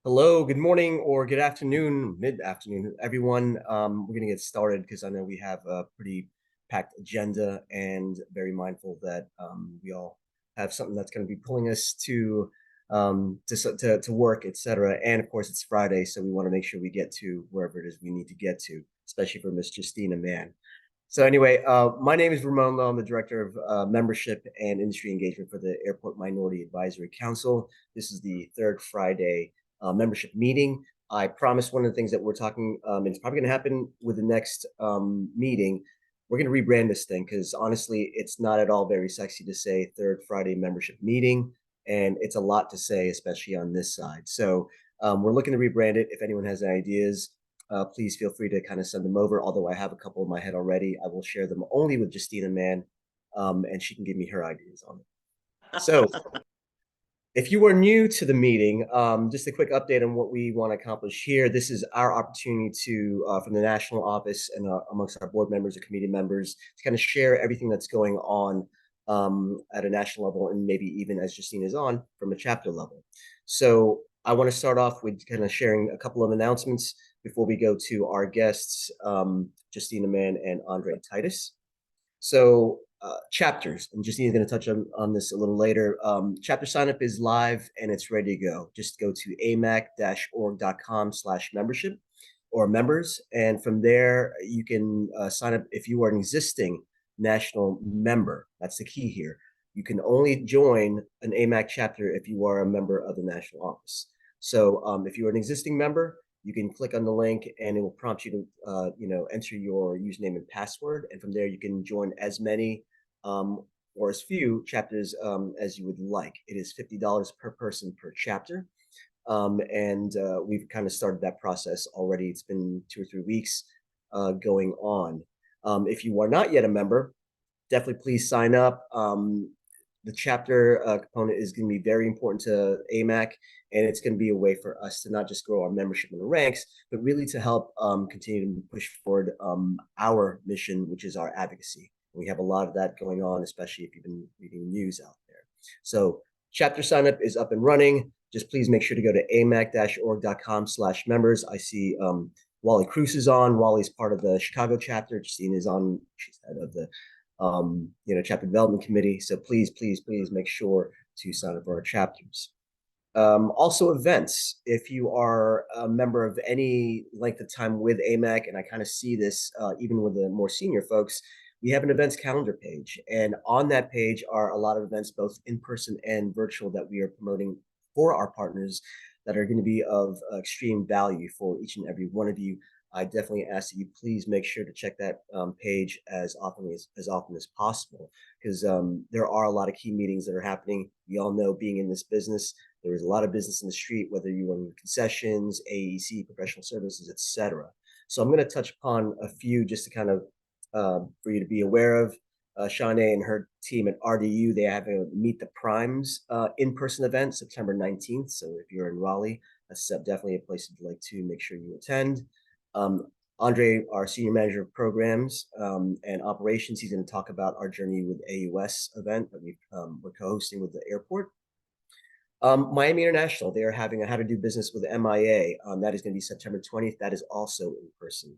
Hello, good morning or good afternoon, mid-afternoon, everyone. We're going to get started because I know we have a pretty packed agenda and very mindful that we all have something that's going to be pulling us to work, etc. And of course, it's Friday, so we want to make sure we get to wherever it is we need to get to, especially for Miss Justina Mann. So anyway, my name is Ramon Lowe. I'm the Director of Membership and Industry Engagement for the Airport Minority Advisory Council. This is the third Friday membership meeting. I promise one of the things that we're talking, and it's probably going to happen with the next meeting, we're going to rebrand this thing because honestly, it's not at all very sexy to say third Friday membership meeting, and it's a lot to say, especially on this side. So we're looking to rebrand it. If anyone has ideas, please feel free to kind of send them over. Although I have a couple in my head already, I will share them only with Justina Mann, and she can give me her ideas on it. So if you are new to the meeting, just a quick update on what we want to accomplish here. This is our opportunity to, from the national office and amongst our board members or committee members, to kind of share everything that's going on at a national level and maybe even as Justine is on from a chapter level. So I want to start off with kind of sharing a couple of announcements before we go to our guests, Justina Mann and Andre Titus. So chapters, and Justina's going to touch on this a little later. Chapter signup is live and it's ready to go. Just go to amac-org.com/membership or members. And from there, you can sign up if you are an existing national member. That's the key here. You can only join an AMAC chapter if you are a member of the national office. So if you're an existing member, you can click on the link and it will prompt you to enter your username and password, and from there you can join as many or as few chapters as you would like. It is $50 per person per chapter, and we've kind of started that process already. It's been 2 or 3 weeks going on. If you are not yet a member, definitely please sign up. The chapter component is going to be very important to AMAC, and it's going to be a way for us to not just grow our membership in the ranks, but really to help continue to push forward our mission, which is our advocacy. We have a lot of that going on, especially if you've been reading news out there. So chapter signup is up and running. Just please make sure to go to amac-org.com/members. I see Wally Cruz is on. Wally's part of the Chicago chapter. Justine is on. She's head of the chapter development committee. So please make sure to sign up for our chapters. Also events. If you are a member of any length of time with AMAC, and I kind of see this even with the more senior folks, we have an events calendar page. And on that page are a lot of events, both in person and virtual, that we are promoting for our partners that are going to be of extreme value for each and every one of you. I definitely ask that you please make sure to check that page as often as possible, because there are a lot of key meetings that are happening. We all know, being in this business, there is a lot of business in the street, whether you want concessions, AEC, professional services, etc. So I'm going to touch upon a few just to kind of for you to be aware of. Shanae and her team at RDU, they have a Meet the Primes in-person event September 19th. So if you're in Raleigh, that's definitely a place you'd like to make sure you attend. Andre, our senior manager of programs and operations, he's going to talk about our journey with AUS event that we're co-hosting with the airport. Miami International, they are having a How to Do Business with MIA. That is going to be September 20th. That is also in person.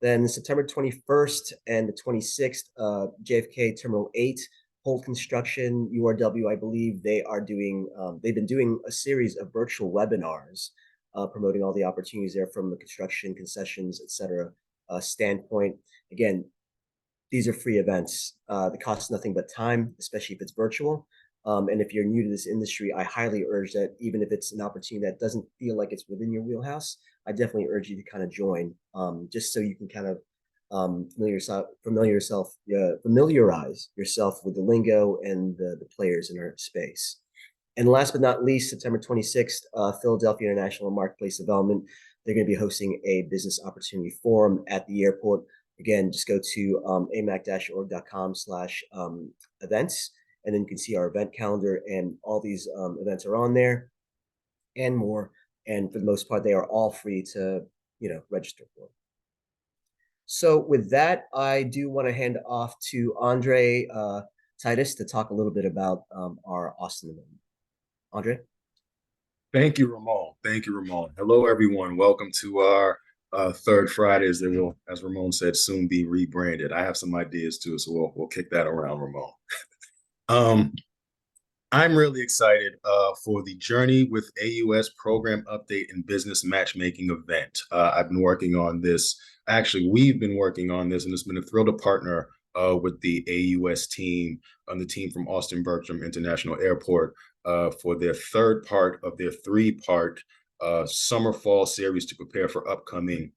Then September 21st and the 26th, JFK Terminal 8, Holt Construction, URW, I believe they are doing, they've been doing a series of virtual webinars promoting all the opportunities there from the construction, concessions, etc. Standpoint. Again, these are free events. They cost nothing but time, especially if it's virtual. And if you're new to this industry, I highly urge that, even if it's an opportunity that doesn't feel like it's within your wheelhouse, I definitely urge you to kind of join, just so you can kind of familiarize yourself with the lingo and the players in our space. And last but not least, September 26th, Philadelphia International Marketplace Development, they're going to be hosting a business opportunity forum at the airport. Again, just go to amac-org.com/events, and then you can see our event calendar, and all these events are on there and more. And for the most part, they are all free to, register for. So with that, I do want to hand off to Andre Titus to talk a little bit about our Austin event. Andre? Thank you, Ramon. Thank you, Ramon. Hello, everyone. Welcome to our third Fridays that will, as Ramon said, soon be rebranded. I have some ideas too, so we'll kick that around, Ramon. Um, I'm really excited for the Journey with AUS program update and business matchmaking event. I've been working on this. Actually, we've been working on this, and it's been a thrill to partner with the AUS team on the team from Austin Bergstrom International Airport for their third part of their three-part summer fall series to prepare for upcoming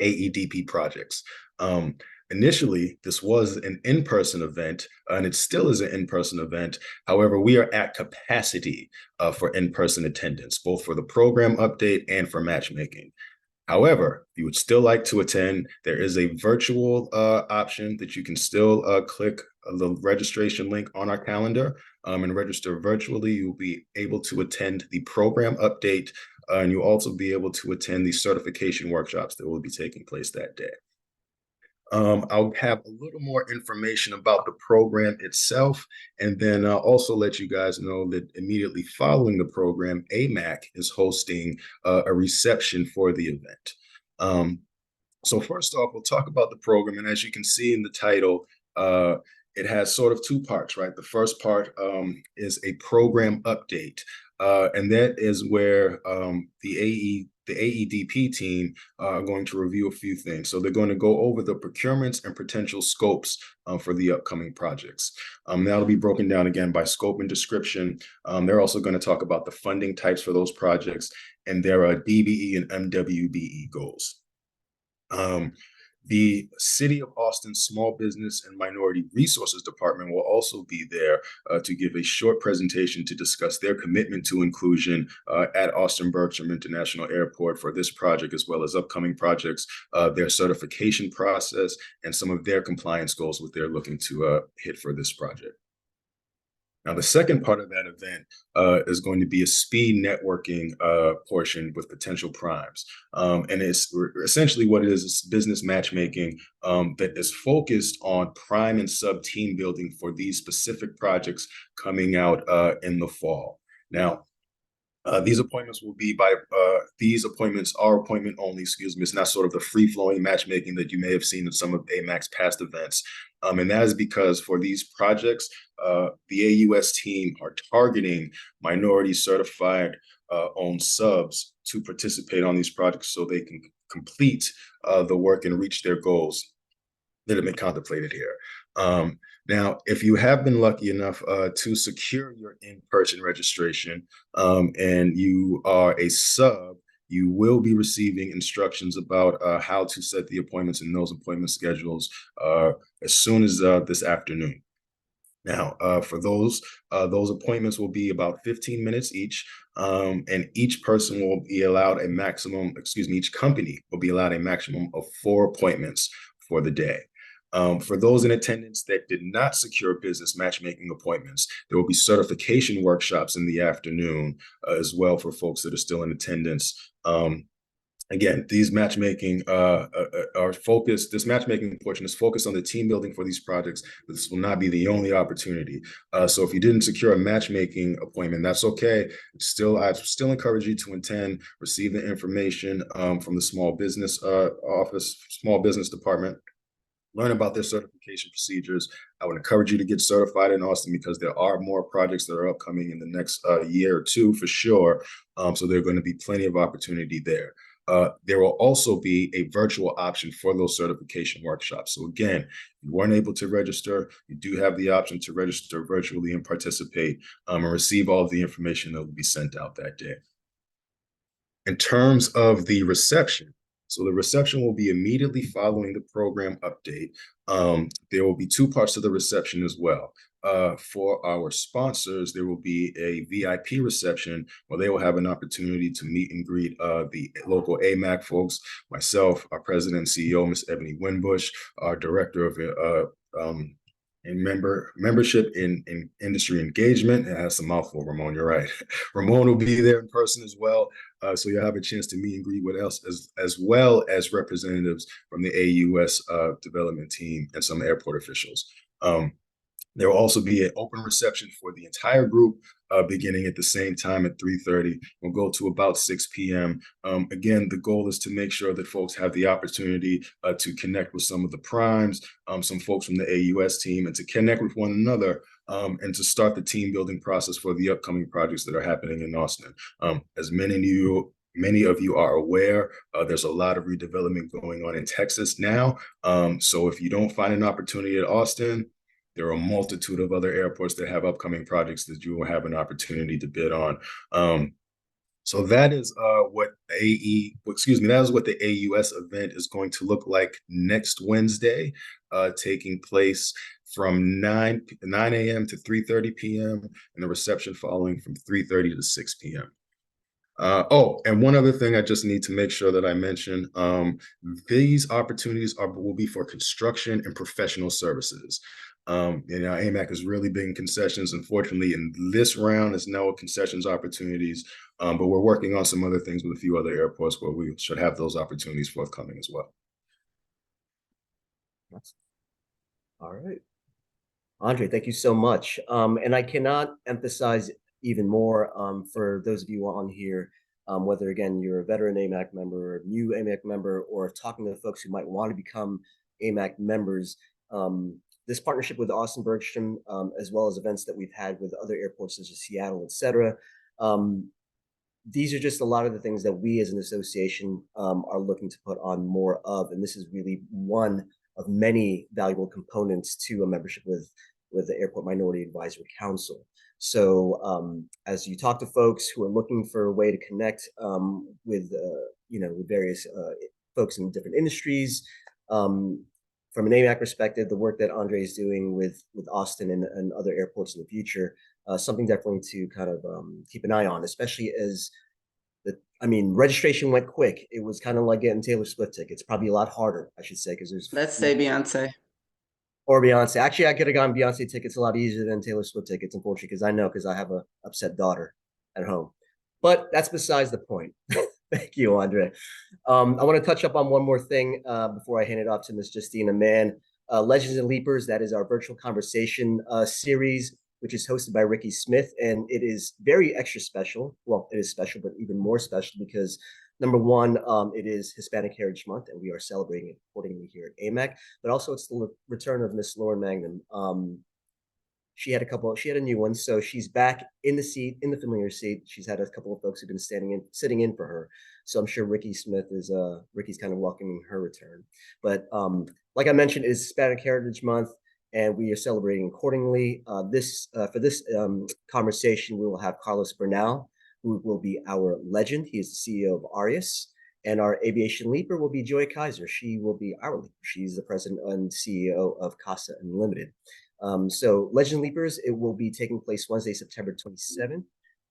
AEDP projects. Um, Initially, this was an in-person event, and it still is an in-person event. However, we are at capacity for in-person attendance, both for the program update and for matchmaking. However, if you would still like to attend, there is a virtual option that you can still click the registration link on our calendar and register virtually. You'll be able to attend the program update, and you'll also be able to attend the certification workshops that will be taking place that day. I'll have a little more information about the program itself, and then I'll also let you guys know that immediately following the program, AMAC is hosting a reception for the event. Um, so first off, we'll talk about the program, and as you can see in the title, it has sort of two parts, right? The first part is a program update, and that is where the AEDP team are going to review a few things. So they're going to go over the procurements and potential scopes for the upcoming projects. That'll be broken down again by scope and description. They're also going to talk about the funding types for those projects and their DBE and MWBE goals. The City of Austin Small Business and Minority Resources Department will also be there to give a short presentation to discuss their commitment to inclusion at Austin Bergstrom International Airport for this project, as well as upcoming projects, their certification process, and some of their compliance goals that they're looking to hit for this project. Now, the second part of that event is going to be a speed networking portion with potential primes. And it's essentially what it is business matchmaking that is focused on prime and sub team building for these specific projects coming out in the fall. Now, these appointments will be by these appointments are appointment only, excuse me. It's not sort of the free-flowing matchmaking that you may have seen in some of AMAC's past events. And that is because for these projects, the AUS team are targeting minority certified owned subs to participate on these projects so they can complete the work and reach their goals that have been contemplated here. Now, if you have been lucky enough to secure your in-person registration and you are a sub, you will be receiving instructions about how to set the appointments and those appointment schedules as soon as this afternoon. Now, for those appointments will be about 15 minutes each, and each person will be allowed a maximum, excuse me, each company will be allowed a maximum of 4 appointments for the day. For those in attendance that did not secure business matchmaking appointments, there will be certification workshops in the afternoon as well for folks that are still in attendance. Again, these matchmaking are focused. This matchmaking portion is focused on the team building for these projects. But this will not be the only opportunity. So if you didn't secure a matchmaking appointment, that's okay. I still encourage you to attend, receive the information from the small business office, small business department. Learn about their certification procedures. I would encourage you to get certified in Austin because there are more projects that are upcoming in the next year or two for sure. So there are going to be plenty of opportunity there. There will also be a virtual option for those certification workshops. So again, if you weren't able to register, you do have the option to register virtually and participate and receive all of the information that will be sent out that day. In terms of the reception, so the reception will be immediately following the program update. There will be 2 parts to the reception as well. For our sponsors, there will be a VIP reception where they will have an opportunity to meet and greet the local AMAC folks, myself, our president and CEO, Ms. Ebony Winbush, our director of membership in industry engagement. And that's a mouthful, Ramon. You're right. Ramon will be there in person as well. So you'll have a chance to meet and greet with us as well as representatives from the AUS development team and some airport officials. There will also be an open reception for the entire group, beginning at the same time at 3:30. We'll go to about 6 p.m. Again, the goal is to make sure that folks have the opportunity to connect with some of the primes, some folks from the AUS team, and to connect with one another, and to start the team building process for the upcoming projects that are happening in Austin. As many of you are aware, there's a lot of redevelopment going on in Texas now. So if you don't find an opportunity at Austin, there are a multitude of other airports that have upcoming projects that you will have an opportunity to bid on. So that is what that is what the AUS event is going to look like next Wednesday, taking place from 9 a.m. to 3:30 p.m. and the reception following from 3:30 to 6 p.m. And one other thing I just need to make sure that I mention, these opportunities will be for construction and professional services. AMAC is really big in concessions. Unfortunately, in this round, there's no concessions opportunities, but we're working on some other things with a few other airports where we should have those opportunities forthcoming as well. All right. Andre, thank you so much. And I cannot emphasize even more for those of you on here, whether again you're a veteran AMAC member, a new AMAC member, or talking to folks who might want to become AMAC members. This partnership with Austin Bergstrom, as well as events that we've had with other airports such as Seattle, et cetera, these are just a lot of the things that we as an association are looking to put on more of. And this is really one of many valuable components to a membership with the Airport Minority Advisory Council. So as you talk to folks who are looking for a way to connect with various folks in different industries, from an AMAC perspective, the work that Andre is doing with Austin and other airports in the future, something definitely to kind of keep an eye on, especially as registration went quick. It was kind of like getting Taylor Swift tickets. Probably a lot harder, I should say, because there's let's say Beyonce. Or Beyonce. Actually, I could have gotten Beyonce tickets a lot easier than Taylor Swift tickets, unfortunately, because I have a upset daughter at home. But that's besides the point. Thank you, Andre. I want to touch up on one more thing before I hand it off to Ms. Justina Mann. Legends and Leapers, that is our virtual conversation series, which is hosted by Ricky Smith, and it is very extra special. Well, it is special, but even more special because number one, it is Hispanic Heritage Month, and we are celebrating it accordingly here at AMAC. But also, it's the return of Miss Lauren Magnum. She had a new one, so she's back in the seat, in the familiar seat. She's had a couple of folks who've been sitting in for her. So I'm sure Ricky's kind of welcoming her return. But like I mentioned, it's Hispanic Heritage Month, and we are celebrating accordingly. For this conversation, we will have Carlos Bernal, who will be our legend. He is the CEO of Arias. And our aviation leaper will be Joy Kaiser. She will be our leaper. She's the president and CEO of Casa Unlimited. So Legend Leapers, it will be taking place Wednesday, September 27th.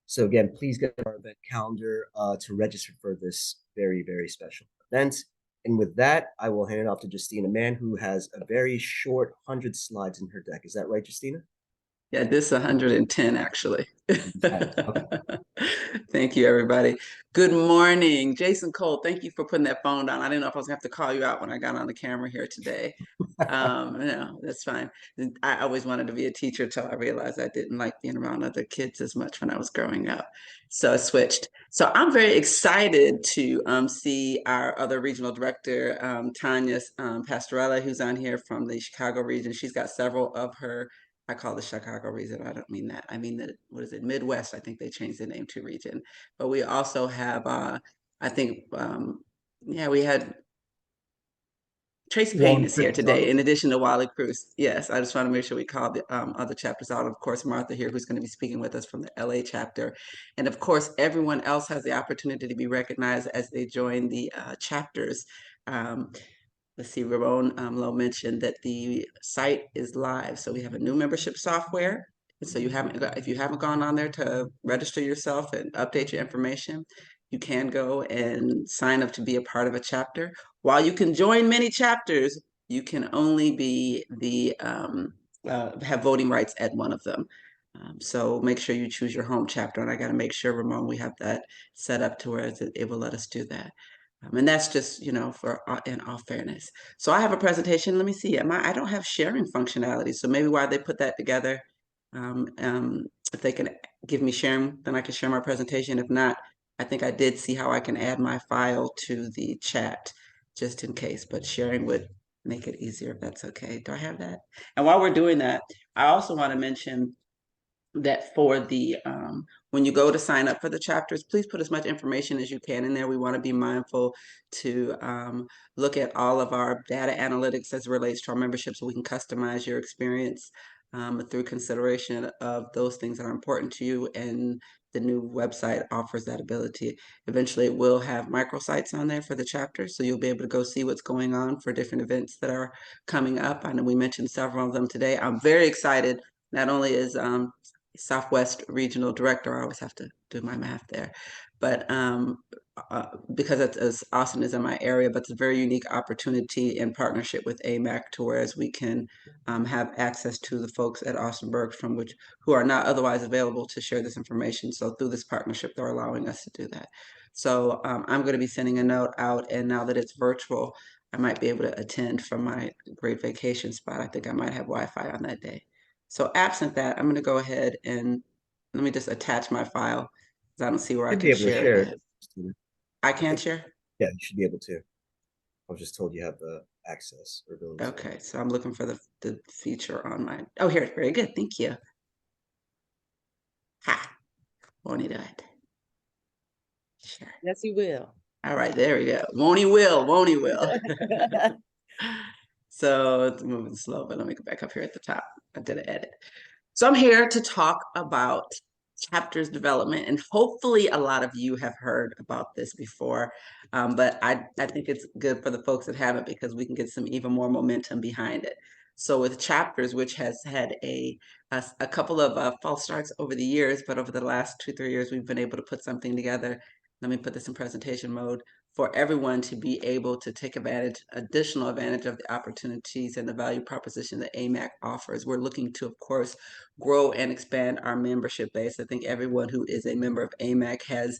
So again, please get our event calendar to register for this very, very special event. And with that, I will hand it off to Justina Mann, who has a very short 100 slides in her deck. Is that right, Justina? Yeah, this is 110 actually. Okay. Thank you, everybody. Good morning, Jason Cole. Thank you for putting that phone down. I didn't know if I was gonna have to call you out when I got on the camera here today. No, that's fine. I always wanted to be a teacher until I realized I didn't like being around other kids as much when I was growing up. So I switched. So I'm very excited to see our other regional director, Tanya Pastorella, who's on here from the Chicago region. She's got several of her, I call the Chicago region. I don't mean that. I mean what is it? Midwest. I think they changed the name to region. But we also have, I think, we had Tracy Payne is here today, in addition to Wally Cruz. Yes, I just want to make sure we call the other chapters out. Of course, Martha here, who's going to be speaking with us from the LA chapter. And of course, everyone else has the opportunity to be recognized as they join the chapters. Let's see, Ramon Lowe mentioned that the site is live. So we have a new membership software. And so if you haven't gone on there to register yourself and update your information, you can go and sign up to be a part of a chapter. While you can join many chapters, you can only be have voting rights at one of them. So make sure you choose your home chapter. And I got to make sure, Ramon, we have that set up to where it will let us do that. And that's just, for in all fairness. So I have a presentation. Let me see. I don't have sharing functionality. So maybe why they put that together. If they can give me sharing, then I can share my presentation. If not, I think I did see how I can add my file to the chat just in case, but sharing would make it easier if that's okay. Do I have that? And while we're doing that, I also want to mention that for the when you go to sign up for the chapters, please put as much information as you can in there. We want to be mindful to look at all of our data analytics as it relates to our membership so we can customize your experience through consideration of those things that are important to you. And the new website offers that ability. Eventually, it will have microsites on there for the chapters, so you'll be able to go see what's going on for different events that are coming up. I know we mentioned several of them today. I'm very excited. Not only is Southwest Regional Director. I always have to do my math there, but because it's Austin is in my area, but it's a very unique opportunity in partnership with AMAC to whereas we can have access to the folks at Austin Bergstrom, who are not otherwise available to share this information. So through this partnership, they're allowing us to do that. So I'm going to be sending a note out, and now that it's virtual, I might be able to attend from my great vacation spot. I think I might have Wi-Fi on that day. So absent that, I'm going to go ahead and let me just attach my file because I don't see where I You'd be can able to share it share yet. it. I I can think, share? yeah, you should be able to. I was just told you have the access or ability to. Okay, so I'm looking for the feature on my, oh, here, very good, thank you. Ha, won't he do it? Sure. Yes, he will. All right, there we go. Won't he will, won't he will. So it's moving slow, but let me go back up here at the top. I did an edit. So I'm here to talk about chapters development, and hopefully a lot of you have heard about this before, but I think it's good for the folks that haven't because we can get some even more momentum behind it. So with chapters, which has had a couple of false starts over the years, but over the last 2-3 years, we've been able to put something together. Let me put this in presentation mode for everyone to be able to take additional advantage of the opportunities and the value proposition that AMAC offers. We're looking to, of course, grow and expand our membership base. I think everyone who is a member of AMAC has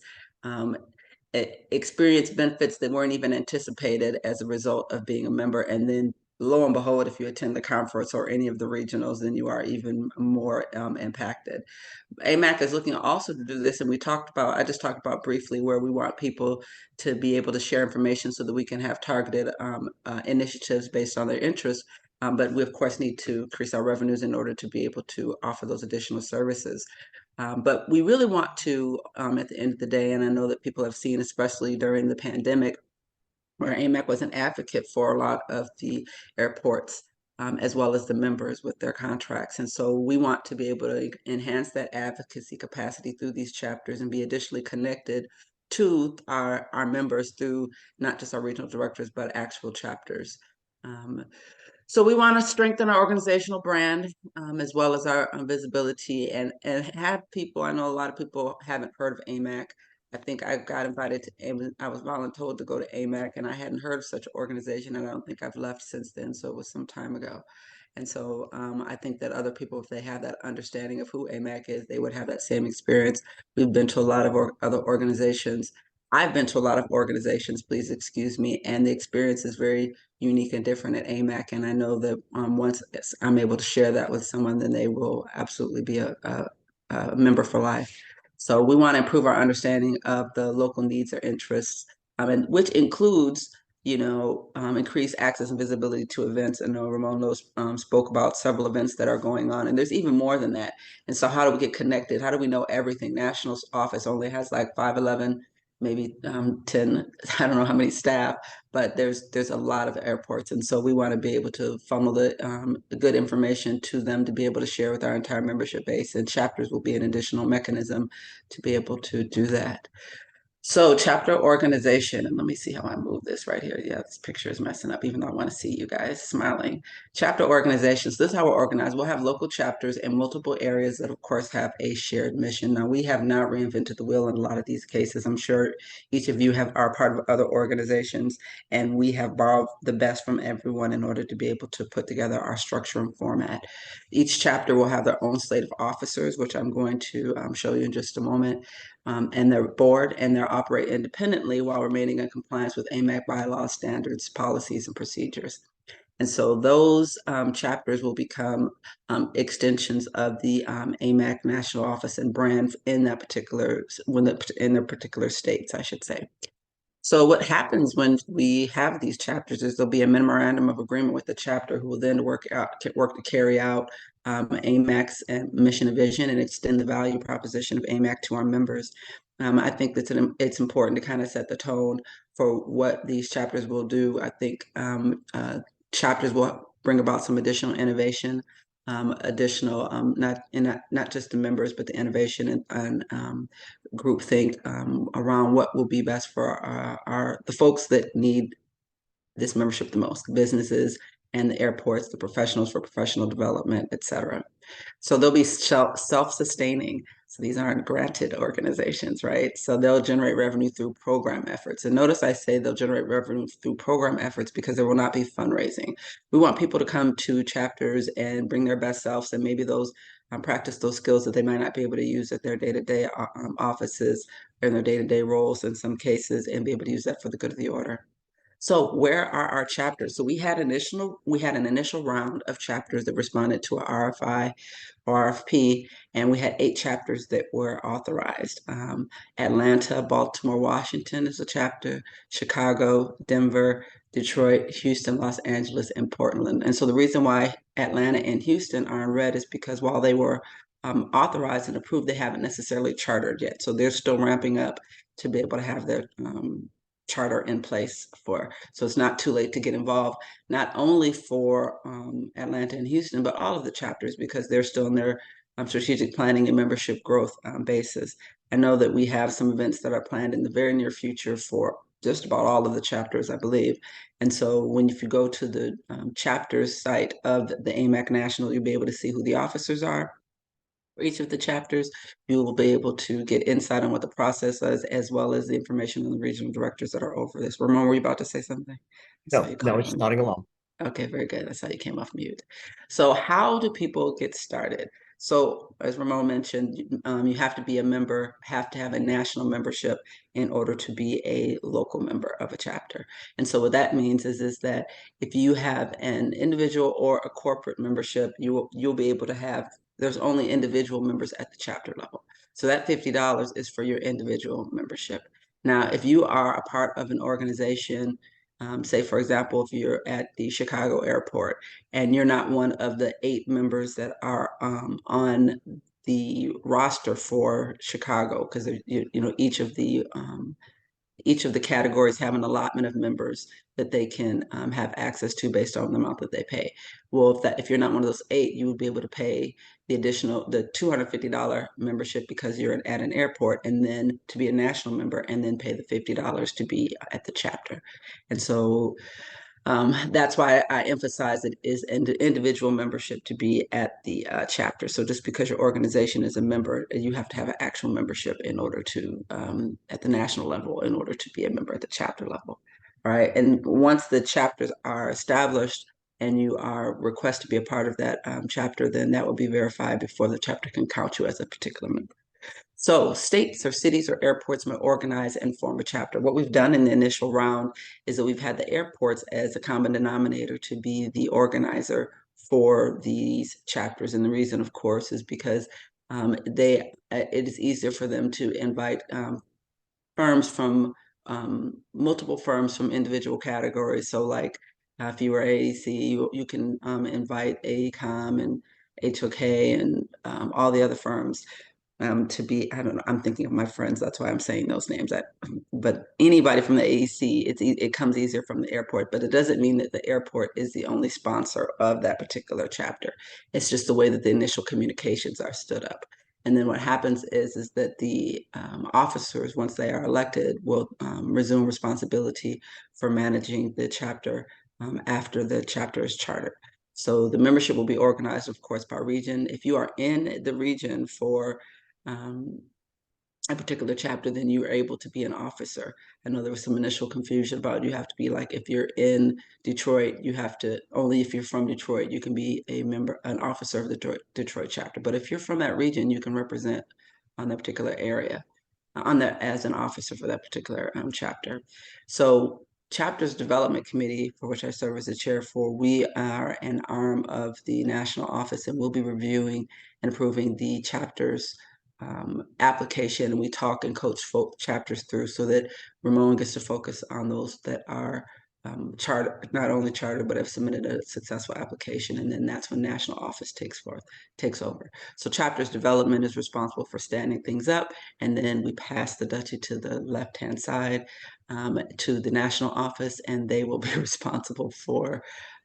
experienced benefits that weren't even anticipated as a result of being a member. And then lo and behold, if you attend the conference or any of the regionals, then you are even more impacted. AMAC is looking also to do this, and I just talked about briefly where we want people to be able to share information so that we can have targeted initiatives based on their interests. But we, of course, need to increase our revenues in order to be able to offer those additional services. But we really want to, at the end of the day, and I know that people have seen, especially during the pandemic, where AMAC was an advocate for a lot of the airports, as well as the members with their contracts. And so we want to be able to enhance that advocacy capacity through these chapters and be additionally connected to our members through not just our regional directors, but actual chapters. So we want to strengthen our organizational brand, as well as our visibility and have people. I know a lot of people haven't heard of AMAC. I think I got invited to, I was voluntold to go to AMAC, and I hadn't heard of such an organization, and I don't think I've left since then, so it was some time ago. And so I think that other people, if they have that understanding of who AMAC is, they would have that same experience. We've been to a lot of other organizations. I've been to a lot of organizations, please excuse me, and the experience is very unique and different at AMAC. And I know that once I'm able to share that with someone, then they will absolutely be a member for life. So we want to improve our understanding of the local needs or interests, and which includes, increased access and visibility to events. I know Ramon spoke about several events that are going on, and there's even more than that. And so how do we get connected? How do we know everything? National office only has like 511, maybe 10, I don't know how many staff, but there's a lot of airports. And so we want to be able to funnel the good information to them to be able to share with our entire membership base, and chapters will be an additional mechanism to be able to do that. So chapter organization, and let me see how I move this right here. Yeah, this picture is messing up, even though I want to see you guys smiling. Chapter organizations, this is how we're organized. We'll have local chapters in multiple areas that, of course, have a shared mission. Now, we have not reinvented the wheel in a lot of these cases. I'm sure each of you are part of other organizations, and we have borrowed the best from everyone in order to be able to put together our structure and format. Each chapter will have their own slate of officers, which I'm going to show you in just a moment, and their board, and their to operate independently while remaining in compliance with AMAC bylaws, standards, policies, and procedures. And so those chapters will become extensions of the AMAC national office and brand in that particular, in their particular states, I should say. So what happens when we have these chapters is there'll be a memorandum of agreement with the chapter who will then work to carry out AMAC's mission and vision and extend the value proposition of AMAC to our members. I think that it's important to kind of set the tone for what these chapters will do. I think chapters will bring about some additional innovation, additional not just the members, but the innovation and groupthink around what will be best for the folks that need this membership the most, the businesses and the airports, the professionals for professional development, et cetera. So they'll be self-sustaining. So these aren't granted organizations, right? So they'll generate revenue through program efforts. And notice I say they'll generate revenue through program efforts because there will not be fundraising. We want people to come to chapters and bring their best selves and maybe those practice those skills that they might not be able to use at their day-to-day offices or in their day-to-day roles in some cases, and be able to use that for the good of the order. So where are our chapters? So we had an initial round of chapters that responded to our RFI or RFP, and we had 8 chapters that were authorized. Atlanta, Baltimore, Washington is a chapter, Chicago, Denver, Detroit, Houston, Los Angeles, and Portland. And so the reason why Atlanta and Houston are in red is because while they were authorized and approved, they haven't necessarily chartered yet. So they're still ramping up to be able to have their charter in place for. So it's not too late to get involved, not only for Atlanta and Houston, but all of the chapters, because they're still in their strategic planning and membership growth basis. I know that we have some events that are planned in the very near future for just about all of the chapters, I believe. And so if you go to the chapters site of the AMAC National, you'll be able to see who the officers are for each of the chapters. You will be able to get insight on what the process is, as well as the information on the regional directors that are over this. Ramon, were you about to say something? No, just nodding along. Okay, very good. That's how you came off mute. So how do people get started? So as Ramon mentioned, you have to be a member, have to have a national membership in order to be a local member of a chapter. And so what that means is that if you have an individual or a corporate membership, you'll be able to have, there's only individual members at the chapter level. So that $50 is for your individual membership. Now, if you are a part of an organization, say, for example, if you're at the Chicago airport and you're not one of the 8 members that are on the roster for Chicago, because each of the categories have an allotment of members that they can have access to based on the amount that they pay. Well, if you're not one of those 8, you would be able to pay the $250 membership because you're at an airport, and then to be a national member, and then pay the $50 to be at the chapter. And so that's why I emphasize it is individual membership to be at the chapter. So just because your organization is a member, you have to have an actual membership in order to, at the national level, in order to be a member at the chapter level. All right. And once the chapters are established and you are requested to be a part of that chapter, then that will be verified before the chapter can count you as a particular member. So states or cities or airports may organize and form a chapter. What we've done in the initial round is that we've had the airports as a common denominator to be the organizer for these chapters. And the reason, of course, is because it is easier for them to invite firms from multiple firms from individual categories. So like if you were AEC, you can invite AECOM and HOK and all the other firms to be, I don't know, I'm thinking of my friends, that's why I'm saying those names. But anybody from the AEC, it comes easier from the airport, but it doesn't mean that the airport is the only sponsor of that particular chapter. It's just the way that the initial communications are stood up. And then what happens is that the officers, once they are elected, will resume responsibility for managing the chapter after the chapter is chartered. So the membership will be organized, of course, by region. If you are in the region for a particular chapter, then you are able to be an officer. I know there was some initial confusion about you have to be like, if you're in Detroit, you have to, only if you're from Detroit, you can be an officer of the Detroit chapter. But if you're from that region, you can represent on that particular area. as an officer for that particular chapter. So Chapters Development Committee, for which I serve as the chair for, we are an arm of the national office, and we'll be reviewing and approving the chapters application. And we talk and coach chapters through so that Ramon gets to focus on those that are charter, not only charter, but have submitted a successful application. And then that's when national office takes over. So chapters development is responsible for standing things up. And then we pass the duchy to the left-hand side to the national office, and they will be responsible for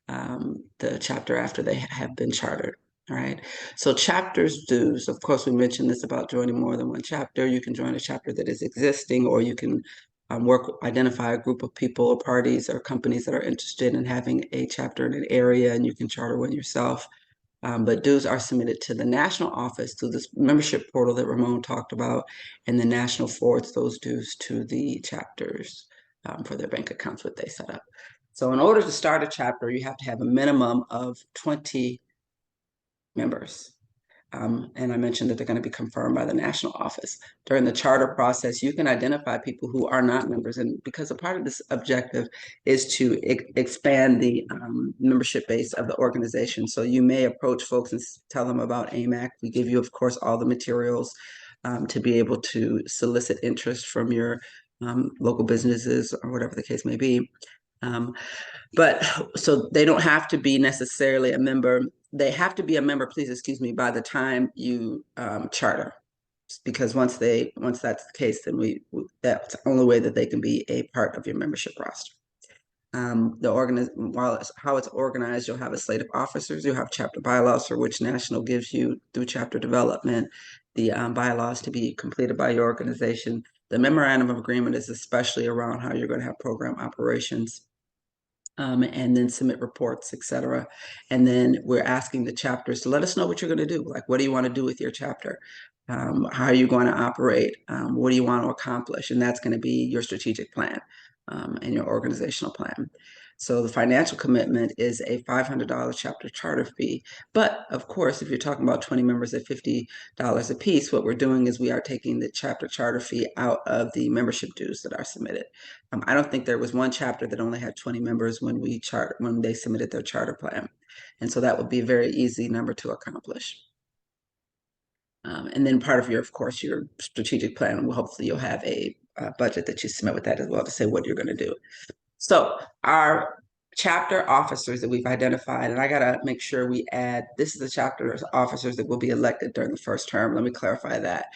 the chapter after they have been chartered. All right. So chapters dues, of course, we mentioned this about joining more than one chapter. You can join a chapter that is existing, or you can identify a group of people or parties or companies that are interested in having a chapter in an area, and you can charter one yourself. But dues are submitted to the national office through this membership portal that Ramon talked about, and the national forwards those dues to the chapters for their bank accounts that they set up. So in order to start a chapter, you have to have a minimum of 20 members. And I mentioned that they're going to be confirmed by the national office. During the charter process, you can identify people who are not members. And because a part of this objective is to expand the membership base of the organization. So you may approach folks and tell them about AMAC. We give you, of course, all the materials to be able to solicit interest from your local businesses or whatever the case may be. But so they don't have to be necessarily a member. They have to be a member, please excuse me, by the time you charter. Because once that's the case, then that's the only way that they can be a part of your membership roster. How it's organized, you'll have a slate of officers, you'll have chapter bylaws for which national gives you through chapter development, the bylaws to be completed by your organization. The memorandum of agreement is especially around how you're going to have program operations. And then submit reports, etc. And then we're asking the chapters to let us know what you're going to do. Like, what do you want to do with your chapter? How are you going to operate? What do you want to accomplish? And that's going to be your strategic plan and your organizational plan. So the financial commitment is a $500 chapter charter fee. But of course, if you're talking about 20 members at $50 a piece, what we're doing is we are taking the chapter charter fee out of the membership dues that are submitted. I don't think there was one chapter that only had 20 members when they submitted their charter plan. And so that would be a very easy number to accomplish. And then part of of course, your strategic plan, hopefully you'll have a budget that you submit with that as well to say what you're going to do. So our chapter officers that we've identified, and I got to make sure we add, this is the chapter officers that will be elected during the first term. Let me clarify that.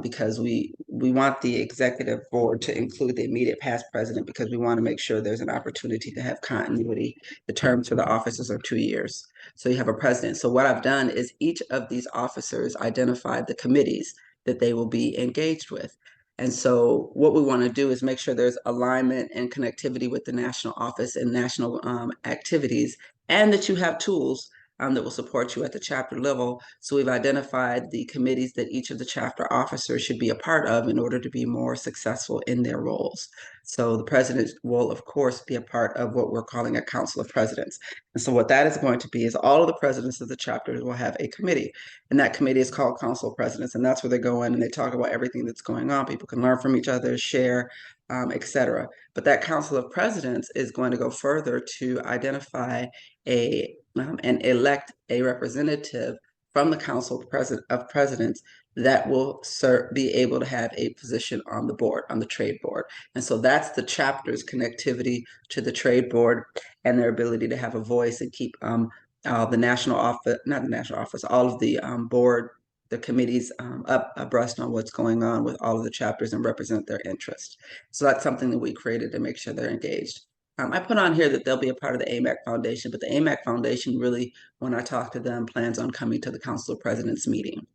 Because we want the executive board to include the immediate past president, because we want to make sure there's an opportunity to have continuity. The terms for the officers are 2 years. So you have a president. So what I've done is each of these officers identified the committees that they will be engaged with. And so what we want to do is make sure there's alignment and connectivity with the national office and national activities, and that you have tools that will support you at the chapter level. So we've identified the committees that each of the chapter officers should be a part of in order to be more successful in their roles. So the president will, of course, be a part of what we're calling a council of presidents. And so what that is going to be is all of the presidents of the chapters will have a committee. And that committee is called Council of Presidents. And that's where they go in and they talk about everything that's going on. People can learn from each other, share, etc. But that Council of Presidents is going to go further to identify and elect a representative from the Council of Presidents that will be able to have a position on the board, on the trade board. And so that's the chapter's connectivity to the trade board and their ability to have a voice and keep the national office, not the national office, all of the board, the committees abreast on what's going on with all of the chapters and represent their interest. So that's something that we created to make sure they're engaged. I put on here that they'll be a part of the AMAC Foundation, but the AMAC Foundation really, when I talk to them, plans on coming to the Council of Presidents meeting.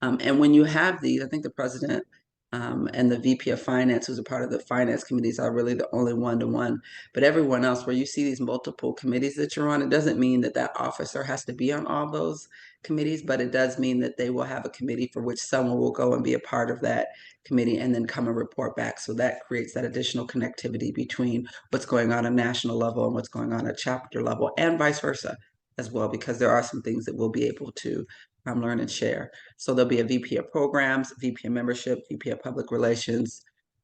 And when you have these, I think the president and the VP of Finance, who's a part of the finance committees, are really the only one-to-one. But everyone else, where you see these multiple committees that you're on, it doesn't mean that that officer has to be on all those committees, but it does mean that they will have a committee for which someone will go and be a part of that committee and then come and report back. So that creates that additional connectivity between what's going on at national level and what's going on at chapter level, and vice versa as well, because there are some things that we'll be able to learn, and share. So there'll be a VP of programs, VP of membership, VP of public relations,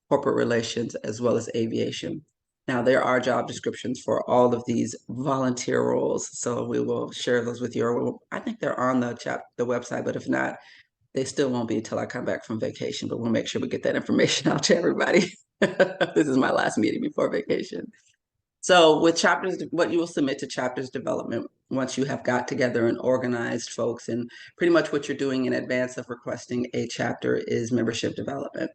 corporate relations, as well as aviation. Now, there are job descriptions for all of these volunteer roles, so we will share those with you. Or I think they're on the website, but if not, they still won't be until I come back from vacation, but we'll make sure we get that information out to everybody. This is my last meeting before vacation. So with chapters, what you will submit to chapters development once you have got together and organized folks, and pretty much what you're doing in advance of requesting a chapter is membership development.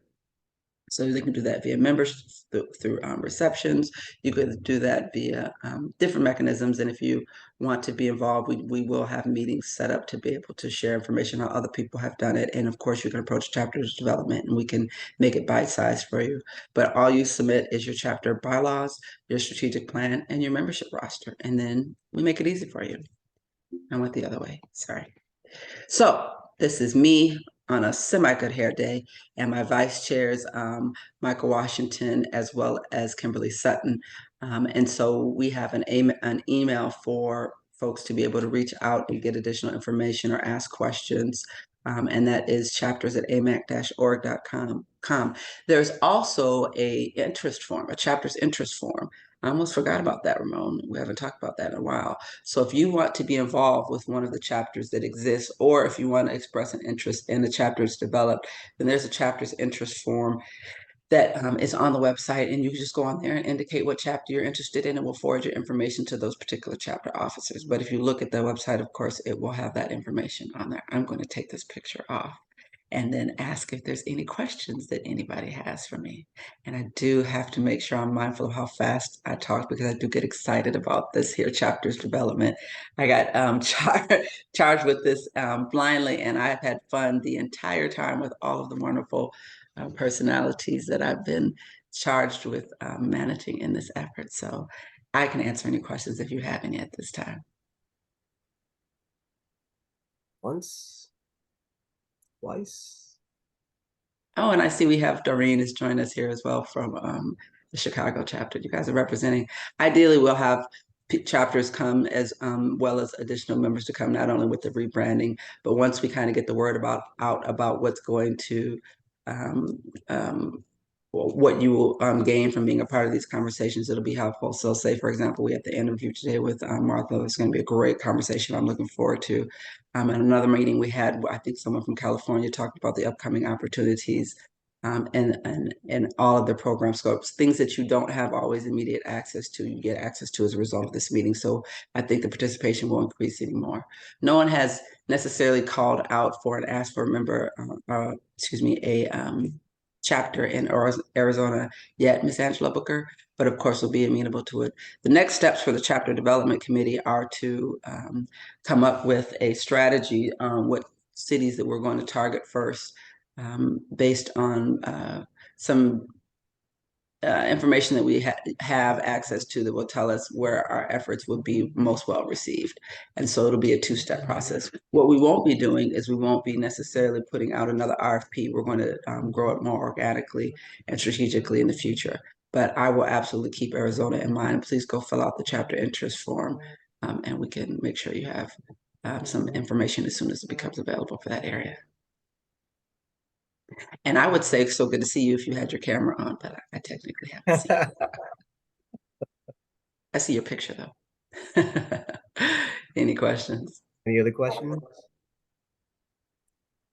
So they can do that via members through receptions. You could do that via different mechanisms. And if you want to be involved, we will have meetings set up to be able to share information how other people have done it. And of course, you can approach chapters development and we can make it bite-sized for you. But all you submit is your chapter bylaws, your strategic plan, and your membership roster. And then we make it easy for you. I went the other way, sorry. So this is me on a semi-good hair day, and my vice chairs, Michael Washington, as well as Kimberly Sutton. And so we have an email for folks to be able to reach out and get additional information or ask questions. And that is chapters@amac-org.com. There's also a interest form, a chapter's interest form. I almost forgot about that, Ramon. We haven't talked about that in a while. So if you want to be involved with one of the chapters that exists, or if you want to express an interest in the chapters developed, then there's a chapter's interest form that is on the website, and you can just go on there and indicate what chapter you're interested in, and we'll forward your information to those particular chapter officers. But if you look at the website, of course, it will have that information on there. I'm going to take this picture off and then ask if there's any questions that anybody has for me. And I do have to make sure I'm mindful of how fast I talk because I do get excited about this here chapter's development. I got charged with this blindly, and I've had fun the entire time with all of the wonderful personalities that I've been charged with managing in this effort. So I can answer any questions if you have any at this time. Once, twice. Oh, and I see we have Doreen has joined us here as well from the Chicago chapter. You guys are representing. Ideally, we'll have chapters come as well as additional members to come, not only with the rebranding, but once we kind of get the word out about what's going to what you will gain from being a part of these conversations, it'll be helpful. So say, for example, we had the interview today with Martha. It's going to be a great conversation I'm looking forward to. And another meeting we had, I think someone from California talked about the upcoming opportunities and all of the program scopes, things that you don't have always immediate access to, you get access to as a result of this meeting. So I think the participation will increase even more. No one has necessarily called out for and asked for a member, a chapter in Arizona yet, Ms. Angela Booker, but of course we'll be amenable to it. The next steps for the chapter development committee are to come up with a strategy on what cities that we're going to target first based on some information that we have access to that will tell us where our efforts would be most well received. And so it'll be a two-step process. What we won't be doing is we won't be necessarily putting out another RFP. We're going to grow it more organically and strategically in the future. But I will absolutely keep Arizona in mind. Please go fill out the chapter interest form and we can make sure you have some information as soon as it becomes available for that area. And I would say, so good to see you if you had your camera on, but I technically haven't seen you. I see your picture though. Any questions? Any other questions?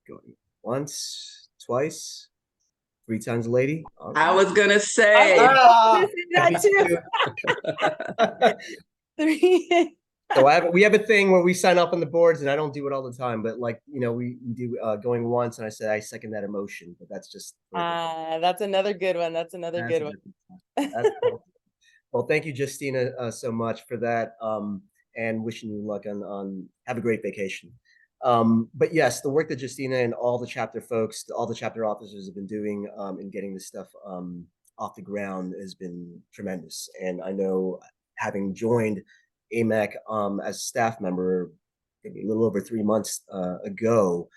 Going once, twice, three times a lady. I was gonna say. That too. So we have a thing where we sign up on the boards, and I don't do it all the time, but like we do going once, and I said I second that emotion, but that's just. That's another good one. That's another good one. Well, thank you, Justina, so much for that, and wishing you luck on have a great vacation. But yes, the work that Justina and all the chapter folks, all the chapter officers have been doing in getting this stuff off the ground has been tremendous, and I know having joined AMAC as a staff member maybe a little over 3 months ago.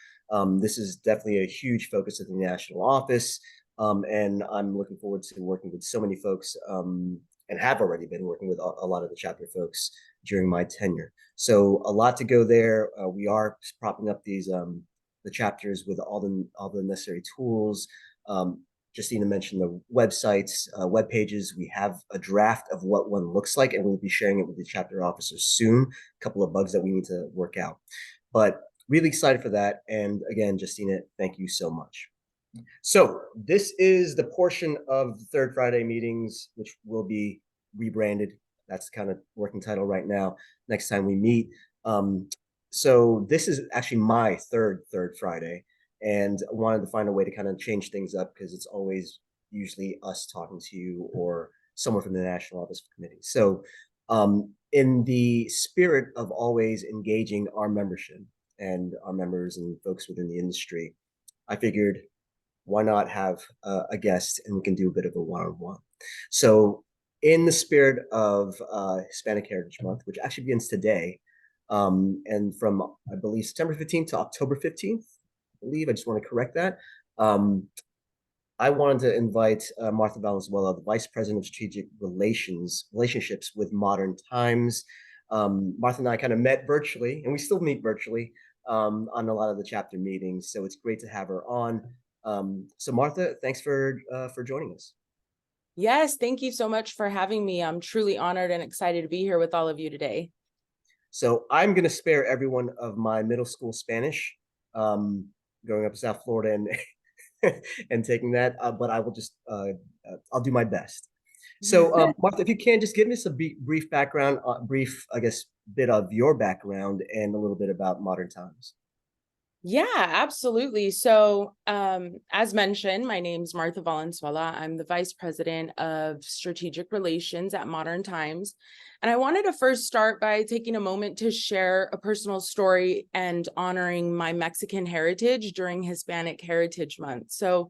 This is definitely a huge focus of the national office, and I'm looking forward to working with so many folks and have already been working with a lot of the chapter folks during my tenure. So a lot to go there. We are propping up these the chapters with all the necessary tools. Justina mentioned the websites, web pages. We have a draft of what one looks like, and we'll be sharing it with the chapter officers soon. A couple of bugs that we need to work out, but really excited for that. And again, Justina, thank you so much. So this is the portion of the Third Friday meetings, which will be rebranded. That's kind of working title right now. Next time we meet. So this is actually my third Friday, and I wanted to find a way to kind of change things up because it's always usually us talking to you or someone from the National Office of Committee. So in the spirit of always engaging our membership and our members and folks within the industry, I figured, why not have a guest and we can do a bit of a one-on-one. So in the spirit of Hispanic Heritage Month, which actually begins today, and from, I believe, September 15th to October 15th, I just want to correct that. I wanted to invite Martha Valenzuela, the Vice President of Strategic Relationships with Modern Times. Martha and I kind of met virtually, and we still meet virtually on a lot of the chapter meetings. So it's great to have her on. So Martha, thanks for joining us. Yes, thank you so much for having me. I'm truly honored and excited to be here with all of you today. So I'm going to spare everyone of my middle school Spanish, growing up in South Florida and and taking that, but I will just I'll do my best. So Martha, if you can just give us a brief background, I guess, bit of your background and a little bit about Modern Times. Yeah, absolutely. So as mentioned, my name's Martha Valenzuela. I'm the Vice President of Strategic Relations at Modern Times. And I wanted to first start by taking a moment to share a personal story and honoring my Mexican heritage during Hispanic Heritage Month. So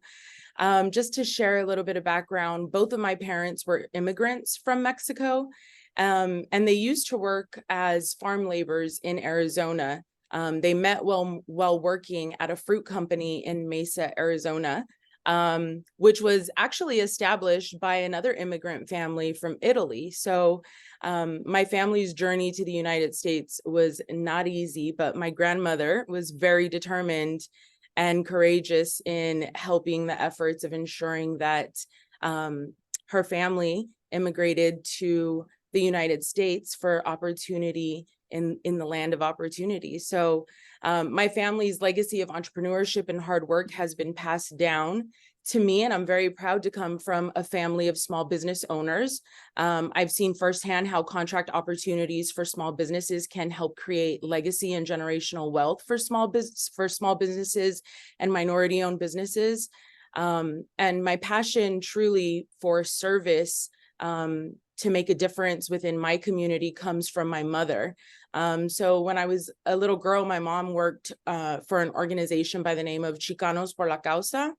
just to share a little bit of background, both of my parents were immigrants from Mexico, and they used to work as farm laborers in Arizona. They met while working at a fruit company in Mesa, Arizona, which was actually established by another immigrant family from Italy. So my family's journey to the United States was not easy, but my grandmother was very determined and courageous in helping the efforts of ensuring that her family immigrated to the United States for opportunity in the land of opportunity. So my family's legacy of entrepreneurship and hard work has been passed down to me, and I'm very proud to come from a family of small business owners. I've seen firsthand how contract opportunities for small businesses can help create legacy and generational wealth for small businesses and minority-owned businesses. And my passion truly for service to make a difference within my community comes from my mother. So when I was a little girl, my mom worked for an organization by the name of Chicanos por la Causa.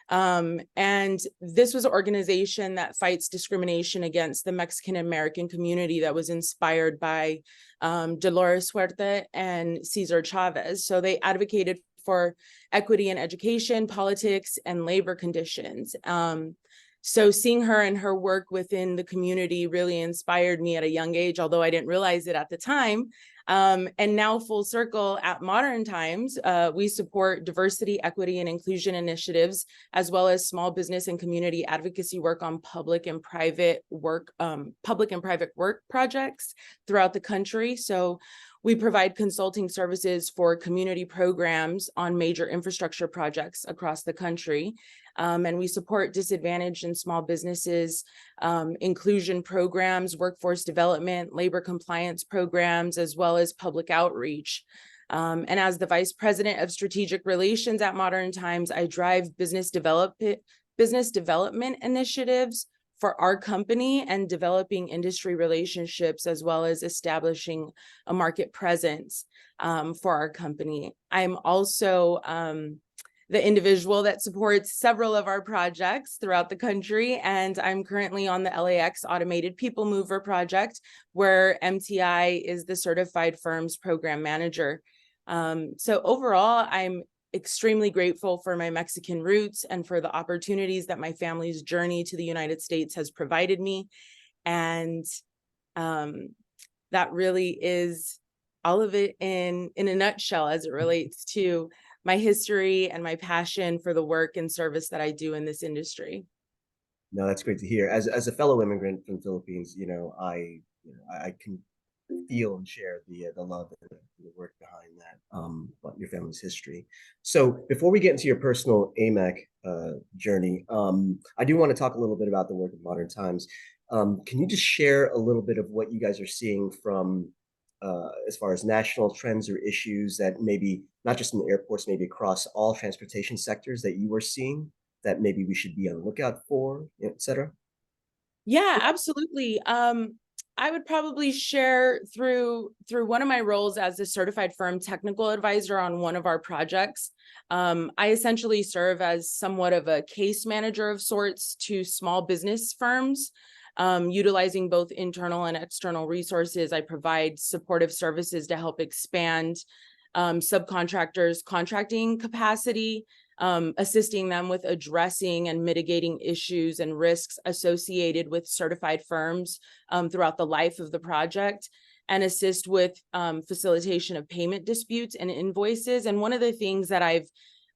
And this was an organization that fights discrimination against the Mexican American community that was inspired by Dolores Huerta and Cesar Chavez. So they advocated for equity in education, politics, and labor conditions. So seeing her and her work within the community really inspired me at a young age, although I didn't realize it at the time. And now full circle at Modern Times, we support diversity, equity, and inclusion initiatives, as well as small business and community advocacy work on public and private work projects throughout the country. So we provide consulting services for community programs on major infrastructure projects across the country. And we support disadvantaged and small businesses, inclusion programs, workforce development, labor compliance programs, as well as public outreach. And as the Vice President of Strategic Relations at Modern Times, I drive business development initiatives for our company and developing industry relationships, as well as establishing a market presence for our company. I'm also the individual that supports several of our projects throughout the country, and I'm currently on the LAX Automated People Mover project, where MTI is the certified firm's program manager. So overall, I'm extremely grateful for my Mexican roots and for the opportunities that my family's journey to the United States has provided me. And that really is all of it in a nutshell as it relates to my history and my passion for the work and service that I do in this industry. No, that's great to hear. As a fellow immigrant from the Philippines, I can feel and share the love and the work behind that, but your family's history. So before we get into your personal AMAC journey, I do want to talk a little bit about the work of Modern Times. Can you just share a little bit of what you guys are seeing from as far as national trends or issues that maybe not just in the airports, maybe across all transportation sectors that you are seeing that maybe we should be on the lookout for, et cetera? Yeah, absolutely. I would probably share through one of my roles as a certified firm technical advisor on one of our projects. I essentially serve as somewhat of a case manager of sorts to small business firms, utilizing both internal and external resources. I provide supportive services to help expand subcontractors' contracting capacity, assisting them with addressing and mitigating issues and risks associated with certified firms throughout the life of the project, and assist with facilitation of payment disputes and invoices. And one of the things that I've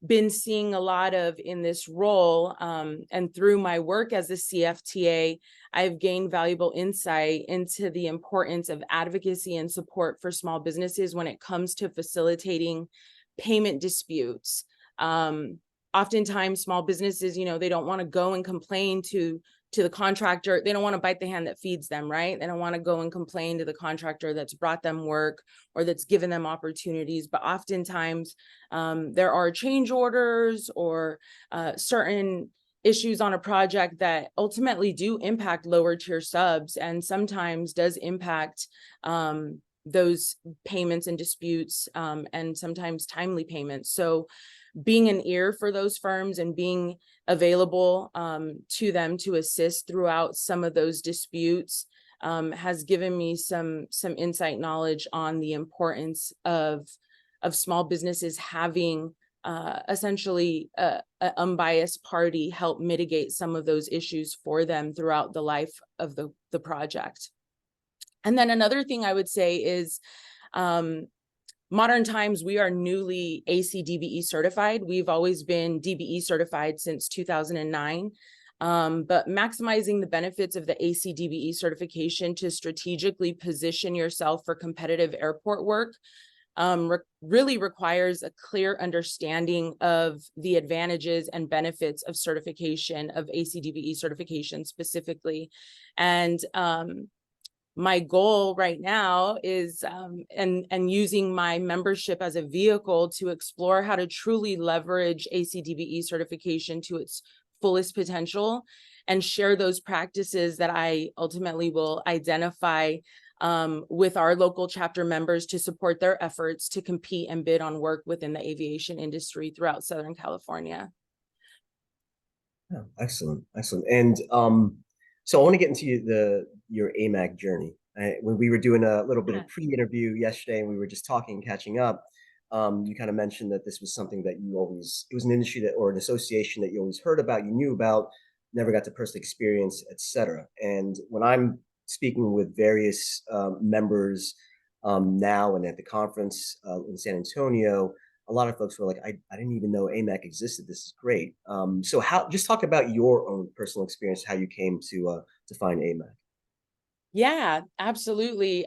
been seeing a lot of in this role, and through my work as a CFTA, I've gained valuable insight into the importance of advocacy and support for small businesses when it comes to facilitating payment disputes. Oftentimes small businesses, they don't want to go and complain to the contractor. They don't want to bite the hand that feeds them, right? They don't want to go and complain to the contractor that's brought them work or that's given them opportunities. But oftentimes there are change orders or certain issues on a project that ultimately do impact lower tier subs, and sometimes does impact those payments and disputes, and sometimes timely payments. So being an ear for those firms and being available to them to assist throughout some of those disputes has given me some insight knowledge on the importance of small businesses having essentially an unbiased party help mitigate some of those issues for them throughout the life of the project. And then another thing I would say is Modern Times, we are newly AC/DBE certified. We've always been DBE certified since 2009, but maximizing the benefits of the AC/DBE certification to strategically position yourself for competitive airport work really requires a clear understanding of the advantages and benefits of certification, of AC/DBE certification specifically. And my goal right now is and using my membership as a vehicle to explore how to truly leverage AC/DBE certification to its fullest potential and share those practices that I ultimately will identify with our local chapter members to support their efforts to compete and bid on work within the aviation industry throughout Southern California. Oh, excellent, excellent. And so I want to get into your AMAC journey. When we were doing a little bit of pre-interview yesterday, and we were just talking, catching up, you kind of mentioned that this was something that it was an industry that, or an association that you always heard about, you knew about, never got to personally experience, etc. And when I'm speaking with various members now and at the conference in San Antonio, a lot of folks were like, I didn't even know AMAC existed. This is great. So just talk about your own personal experience, how you came to find AMAC. Yeah, absolutely.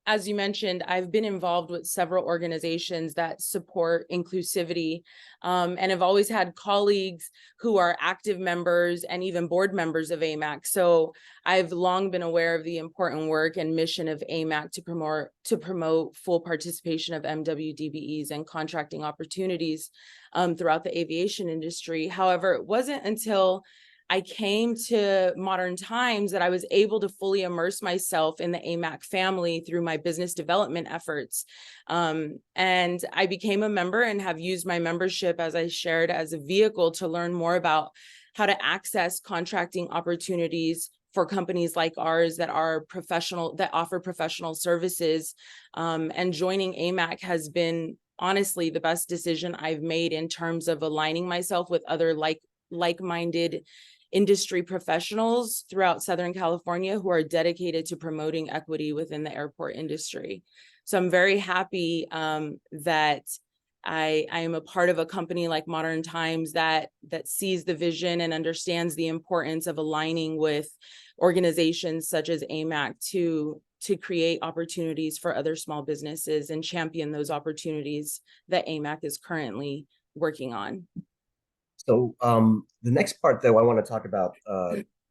As you mentioned, I've been involved with several organizations that support inclusivity, and have always had colleagues who are active members and even board members of AMAC. So I've long been aware of the important work and mission of AMAC to promote full participation of MWDBEs and contracting opportunities throughout the aviation industry. However, it wasn't until I came to Modern Times that I was able to fully immerse myself in the AMAC family through my business development efforts. And I became a member and have used my membership, as I shared, as a vehicle to learn more about how to access contracting opportunities for companies like ours that are professional, that offer professional services. And joining AMAC has been honestly the best decision I've made in terms of aligning myself with other like-minded industry professionals throughout Southern California who are dedicated to promoting equity within the airport industry. So I'm very happy that I am a part of a company like Modern Times that sees the vision and understands the importance of aligning with organizations such as AMAC to create opportunities for other small businesses and champion those opportunities that AMAC is currently working on. So the next part, though, I want to talk about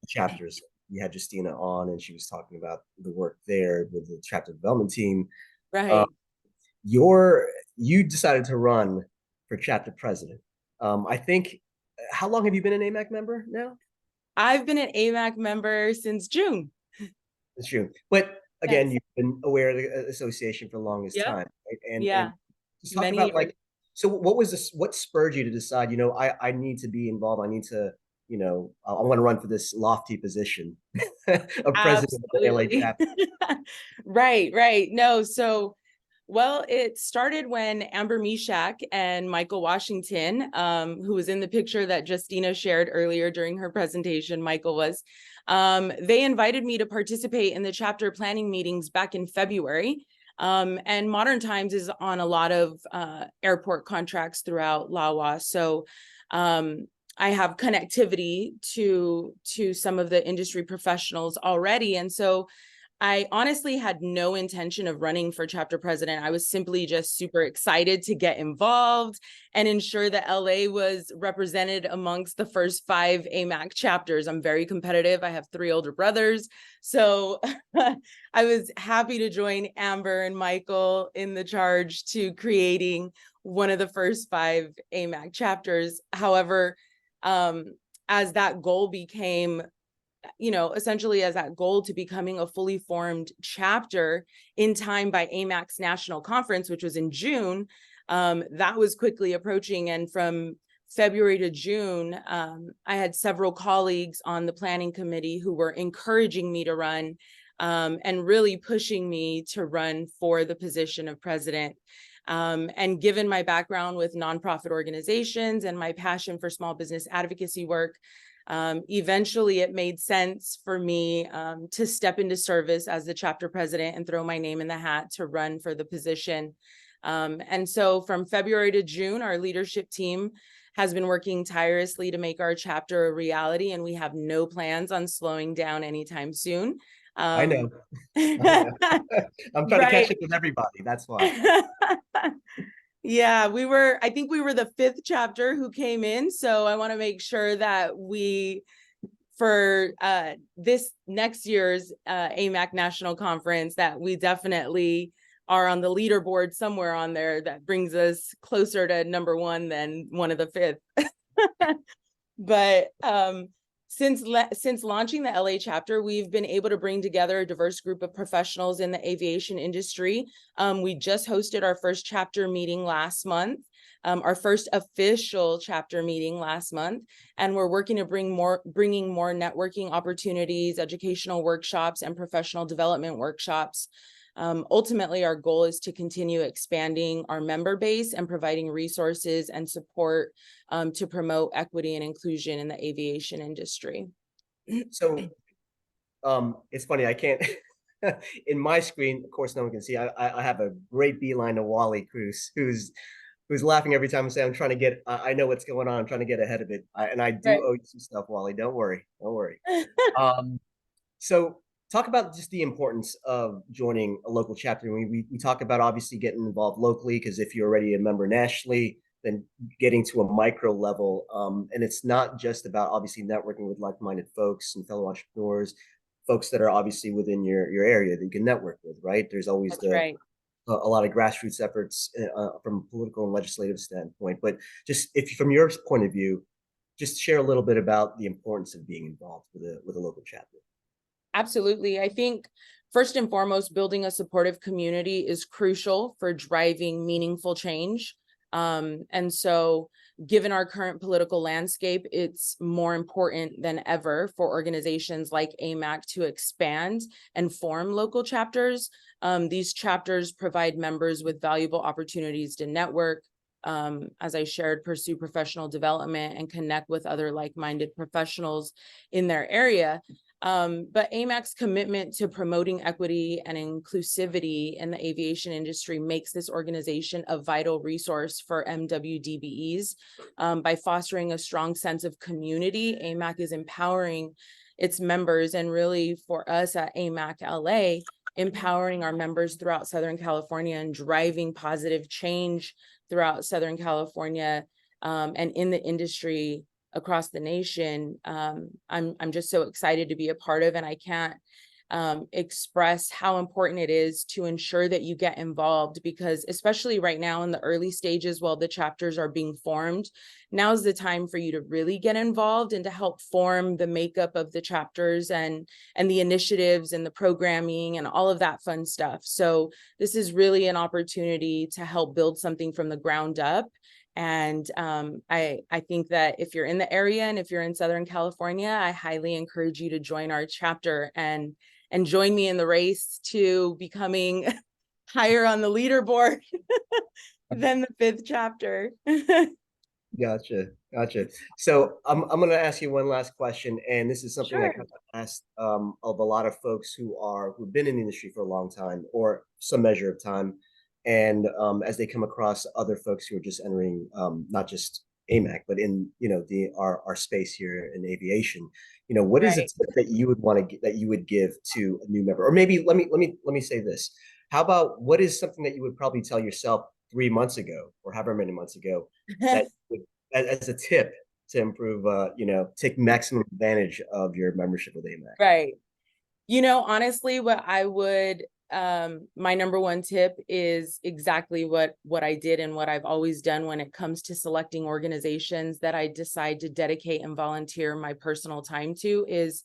chapters. You had Justina on, and she was talking about the work there with the chapter development team. Right. You decided to run for chapter president. I think, how long have you been an AMAC member now? I've been an AMAC member since June. It's June. But again, Yes. you've been aware of the association for the longest Yep. time. Right? And just talk Many about years. like, so what was this, what spurred you to decide, you know, I need to be involved. I need to, you know, I want to run for this lofty position of president of the LA chapter. Right. No, so, well, it started when Amber Meshach and Michael Washington, who was in the picture that Justina shared earlier during her presentation, Michael was, they invited me to participate in the chapter planning meetings back in February. And Modern Times is on a lot of airport contracts throughout LAWA. So I have connectivity to some of the industry professionals already. And so I honestly had no intention of running for chapter president. I was simply just super excited to get involved and ensure that LA was represented amongst the first 5 AMAC chapters. I'm very competitive. I have 3 older brothers. So I was happy to join Amber and Michael in the charge to creating one of the first 5 AMAC chapters. However, as that goal became, you know, essentially as that goal to becoming a fully formed chapter in time by AMAC's national conference, which was in June, that was quickly approaching. And from February to June, I had several colleagues on the planning committee who were encouraging me to run and really pushing me to run for the position of president. And given my background with nonprofit organizations and my passion for small business advocacy work, eventually it made sense for me to step into service as the chapter president and throw my name in the hat to run for the position. And so from February to June, our leadership team has been working tirelessly to make our chapter a reality, and we have no plans on slowing down anytime soon. I know. I'm trying to catch up with everybody. That's why. Yeah, I think we were the 5th chapter who came in. So I want to make sure that for this next year's AMAC National Conference, that we definitely are on the leaderboard somewhere on there that brings us closer to number 1 than one of the 5th. But since launching the LA chapter, we've been able to bring together a diverse group of professionals in the aviation industry. We just hosted our first chapter meeting last month, our first official chapter meeting last month, and we're working to bringing more networking opportunities, educational workshops, and professional development workshops. Ultimately, our goal is to continue expanding our member base and providing resources and support to promote equity and inclusion in the aviation industry. So it's funny, I can't, in my screen, of course, no one can see, I have a great beeline to Wally Cruz, who's laughing every time I say I'm trying to get, I know what's going on, I'm trying to get ahead of it. And I do owe you some stuff, Wally, don't worry. So talk about just the importance of joining a local chapter. We talk about obviously getting involved locally, because if you're already a member nationally, then getting to a micro level. And it's not just about obviously networking with like-minded folks and fellow entrepreneurs, folks that are obviously within your area that you can network with, right? There's always a lot of grassroots efforts from a political and legislative standpoint. But just if from your point of view, just share a little bit about the importance of being involved with a local chapter. Absolutely. I think first and foremost, building a supportive community is crucial for driving meaningful change. And so given our current political landscape, it's more important than ever for organizations like AMAC to expand and form local chapters. These chapters provide members with valuable opportunities to network, as I shared, pursue professional development and connect with other like-minded professionals in their area. But AMAC's commitment to promoting equity and inclusivity in the aviation industry makes this organization a vital resource for MWDBEs. By fostering a strong sense of community, AMAC is empowering its members, and really for us at AMAC LA, empowering our members throughout Southern California and driving positive change throughout Southern California, and in the industry across the nation. I'm just so excited to be a part of, and I can't express how important it is to ensure that you get involved, because especially right now in the early stages while the chapters are being formed, now's the time for you to really get involved and to help form the makeup of the chapters and the initiatives and the programming and all of that fun stuff. So this is really an opportunity to help build something from the ground up. And I think that if you're in the area and if you're in Southern California, I highly encourage you to join our chapter and join me in the race to becoming higher on the leaderboard than the 5th chapter. Gotcha. So I'm going to ask you one last question, and this is something Sure. I kind of asked of a lot of folks who've been in the industry for a long time or some measure of time, and as they come across other folks who are just entering, not just AMAC, but in our space here in aviation, what is it that you would want to that you would give to a new member? Or maybe let me say this: how about what is something that you would probably tell yourself 3 months ago or however many months ago that as a tip to improve, take maximum advantage of your membership with AMAC? Right. Honestly, what I would, my number one tip is exactly what I did and what I've always done when it comes to selecting organizations that I decide to dedicate and volunteer my personal time to, is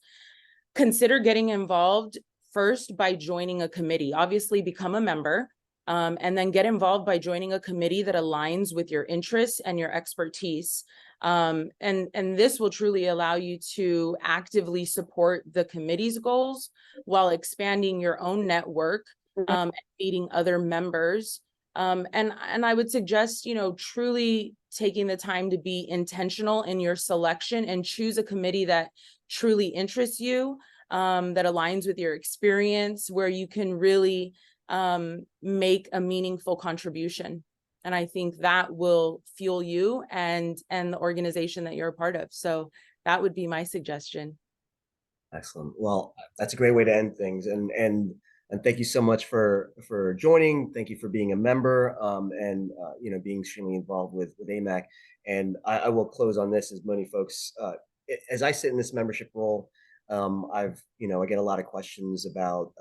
consider getting involved first by joining a committee. Obviously, become a member, and then get involved by joining a committee that aligns with your interests and your expertise. And this will truly allow you to actively support the committee's goals while expanding your own network, and meeting other members. And I would suggest, truly taking the time to be intentional in your selection and choose a committee that truly interests you, that aligns with your experience, where you can really make a meaningful contribution. And I think that will fuel you and the organization that you're a part of. So that would be my suggestion. Excellent. Well, that's a great way to end things. And thank you so much for joining. Thank you for being a member, and being extremely involved with AMAC. And I will close on this, as many folks, as I sit in this membership role, I get a lot of questions about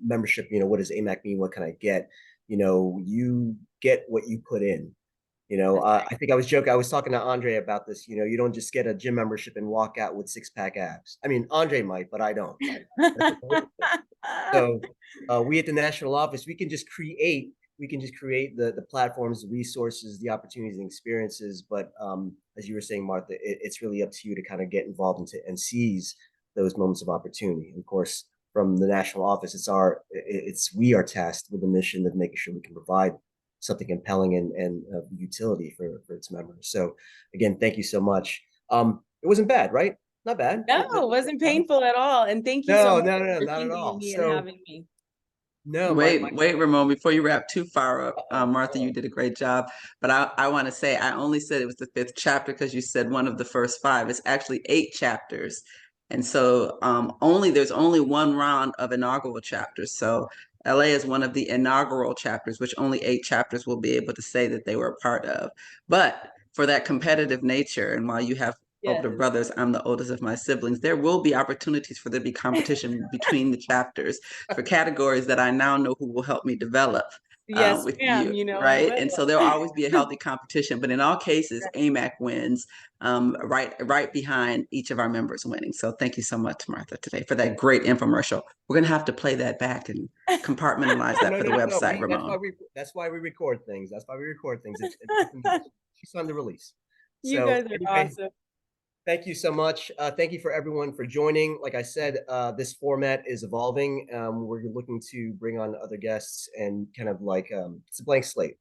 membership. What does AMAC mean? What can I get? You get what you put in. I think I was joking. I was talking to Andre about this. You don't just get a gym membership and walk out with 6-pack abs. I mean, Andre might, but I don't. So we at the national office, we can just create the platforms, the resources, the opportunities and experiences. But as you were saying, Martha, it's really up to you to kind of get involved and seize those moments of opportunity. And of course, from the national office, we are tasked with the mission of making sure we can provide something compelling and utility for its members. So again, thank you so much. It wasn't bad, right? Not bad. No, it wasn't painful at all. And thank you so much No, for not at thinking all. of me and having me. No, wait, Ramon, before you wrap too far up, Martha, you did a great job. But I want to say, I only said it was the 5th chapter because you said one of the first 5. It's actually 8 chapters. And so there's only one round of inaugural chapters. So LA is one of the inaugural chapters, which only 8 chapters will be able to say that they were a part of. But for that competitive nature, and while you have older brothers, I'm the oldest of my siblings, there will be opportunities for there to be competition between the chapters for categories that I now know who will help me develop. Yes, with ma'am, you, right? And so there'll always be a healthy competition, but in all cases, AMAC wins right behind each of our members winning. So thank you so much, Martha, today for that great infomercial. We're going to have to play that back and compartmentalize that for the website, Ramon. That's why we record things. She's on the release. You guys are awesome. Thank you so much. Thank you for everyone for joining. Like I said, this format is evolving. We're looking to bring on other guests and kind of like it's a blank slate.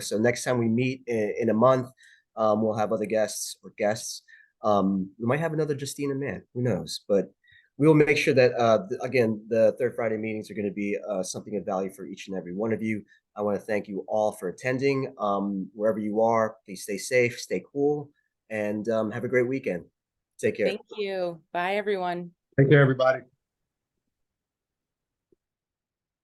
So next time we meet in a month, we'll have other guests. We might have another Justina Mann, who knows? But we will make sure that, again, the Third Friday meetings are going to be something of value for each and every one of you. I want to thank you all for attending. Wherever you are, please stay safe, stay cool, and have a great weekend. Take care. Thank you. Bye, everyone. Take care, everybody.